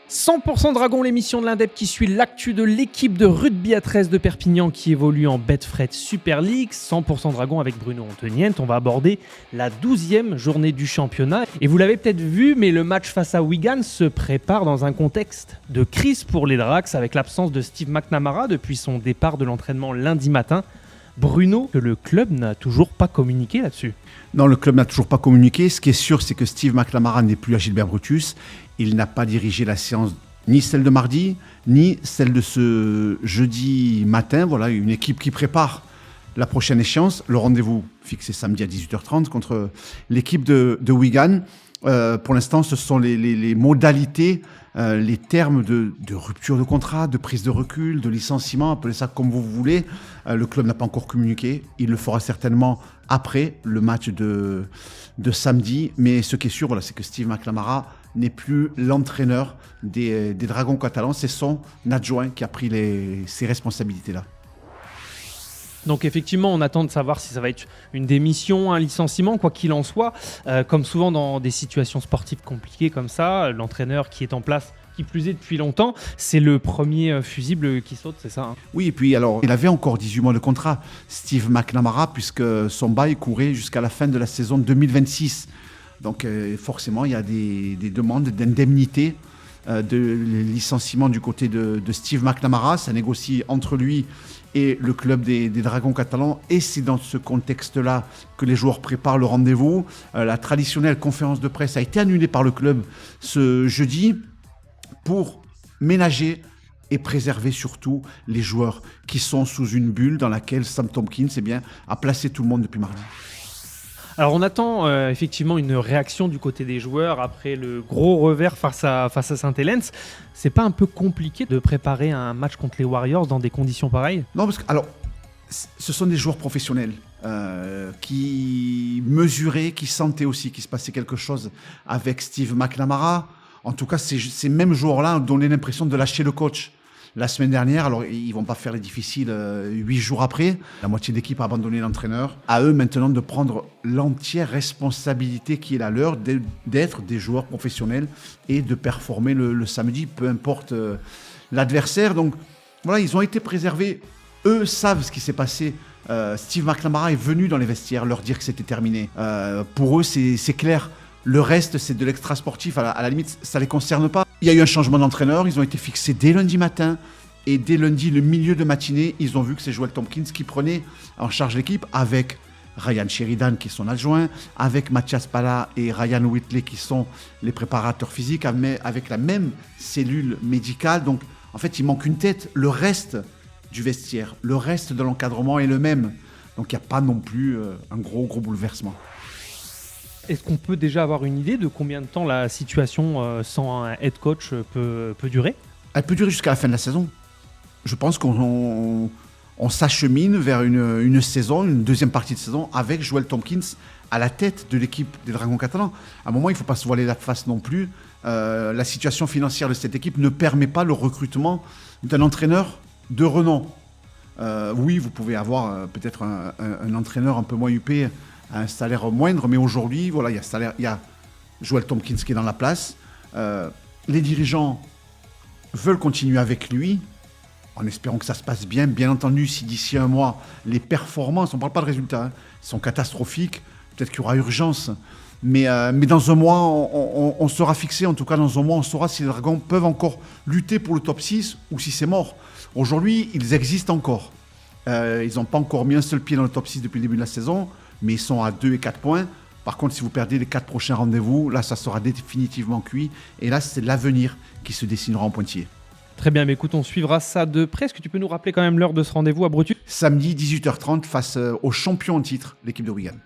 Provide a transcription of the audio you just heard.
100% Dragon, l'émission de l'Indep qui suit l'actu de l'équipe de rugby à 13 de Perpignan qui évolue en Betfred Super League. 100% Dragon avec Bruno Antoniente. On va aborder la 12e journée du championnat. Et vous l'avez peut-être vu, mais le match face à Wigan se prépare dans un contexte de crise pour les Dracs avec l'absence de Steve McNamara depuis son départ de l'entraînement lundi matin. Bruno, que le club n'a toujours pas communiqué là-dessus. Non, le club n'a toujours pas communiqué. Ce qui est sûr, c'est que Steve McNamara n'est plus à Gilbert Brutus. Il n'a pas dirigé la séance, ni celle de mardi, ni celle de ce jeudi matin. Voilà, une équipe qui prépare la prochaine échéance. Le rendez-vous fixé samedi à 18h30 contre l'équipe de Wigan. Pour l'instant, ce sont les modalités, les termes de rupture de contrat, de prise de recul, de licenciement, appelez ça comme vous voulez. Le club n'a pas encore communiqué. Il le fera certainement après le match de samedi. Mais ce qui est sûr, voilà, c'est que Steve McNamara n'est plus l'entraîneur des Dragons catalans. C'est son adjoint qui a pris ces responsabilités-là. Donc effectivement, on attend de savoir si ça va être une démission, un licenciement, quoi qu'il en soit. Comme souvent dans des situations sportives compliquées comme ça, l'entraîneur qui est en place, qui plus est depuis longtemps, c'est le premier fusible qui saute, c'est ça hein? Oui, et puis alors, il avait encore 18 mois de contrat, Steve McNamara, puisque son bail courait jusqu'à la fin de la saison 2026. Donc forcément, il y a des demandes d'indemnité de licenciement du côté de Steve McNamara. Ça négocie entre lui et le club des Dragons catalans. Et c'est dans ce contexte-là que les joueurs préparent le rendez-vous. La traditionnelle conférence de presse a été annulée par le club ce jeudi pour ménager et préserver surtout les joueurs qui sont sous une bulle dans laquelle Sam Tomkins a placé tout le monde depuis mardi. Alors on attend effectivement une réaction du côté des joueurs après le gros revers face à Saint-Helens. C'est pas un peu compliqué de préparer un match contre les Warriors dans des conditions pareilles ? Non, parce que alors, ce sont des joueurs professionnels qui mesuraient, qui sentaient aussi qu'il se passait quelque chose avec Steve McNamara. En tout cas, ces mêmes joueurs-là ont donné l'impression de lâcher le coach. La semaine dernière, alors ils ne vont pas faire les difficiles 8 jours après. La moitié de l'équipe a abandonné l'entraîneur. À eux maintenant de prendre l'entière responsabilité qui est la leur d'être des joueurs professionnels et de performer le samedi, peu importe l'adversaire. Donc voilà, ils ont été préservés. Eux savent ce qui s'est passé. Steve McNamara est venu dans les vestiaires leur dire que c'était terminé. Pour eux, c'est clair. Le reste, c'est de l'extra-sportif. À la limite, ça ne les concerne pas. Il y a eu un changement d'entraîneur. Ils ont été fixés dès lundi matin. Et dès lundi, le milieu de matinée, ils ont vu que c'est Joel Tomkins qui prenait en charge l'équipe avec Ryan Sheridan qui est son adjoint, avec Mathias Pala et Ryan Whitley qui sont les préparateurs physiques, avec la même cellule médicale. Donc, en fait, il manque une tête. Le reste du vestiaire, le reste de l'encadrement est le même. Donc, il n'y a pas non plus un gros bouleversement. Est-ce qu'on peut déjà avoir une idée de combien de temps la situation sans un head coach peut durer ? Elle peut durer jusqu'à la fin de la saison. Je pense qu'on s'achemine vers une saison, une deuxième partie de saison avec Joel Tomkins à la tête de l'équipe des Dragons catalans. À un moment, il ne faut pas se voiler la face non plus. La situation financière de cette équipe ne permet pas le recrutement d'un entraîneur de renom. Oui, vous pouvez avoir peut-être un entraîneur un peu moins huppé à un salaire moindre, mais aujourd'hui, voilà, il y a Joel Tomkins qui est dans la place. Les dirigeants veulent continuer avec lui, en espérant que ça se passe bien. Bien entendu, si d'ici un mois, les performances, on ne parle pas de résultats, sont catastrophiques, peut-être qu'il y aura urgence. Mais dans un mois, on sera fixé. En tout cas, dans un mois, on saura si les Dragons peuvent encore lutter pour le top 6 ou si c'est mort. Aujourd'hui, ils existent encore. Ils n'ont pas encore mis un seul pied dans le top 6 depuis le début de la saison, mais ils sont à 2 et 4 points. Par contre, si vous perdez les 4 prochains rendez-vous, là, ça sera définitivement cuit. Et là, c'est l'avenir qui se dessinera en pointillé. Très bien, mais écoute, on suivra ça de près. Est-ce que tu peux nous rappeler quand même l'heure de ce rendez-vous à Brutus ? Samedi, 18h30, face au champion en titre, l'équipe de Wigan.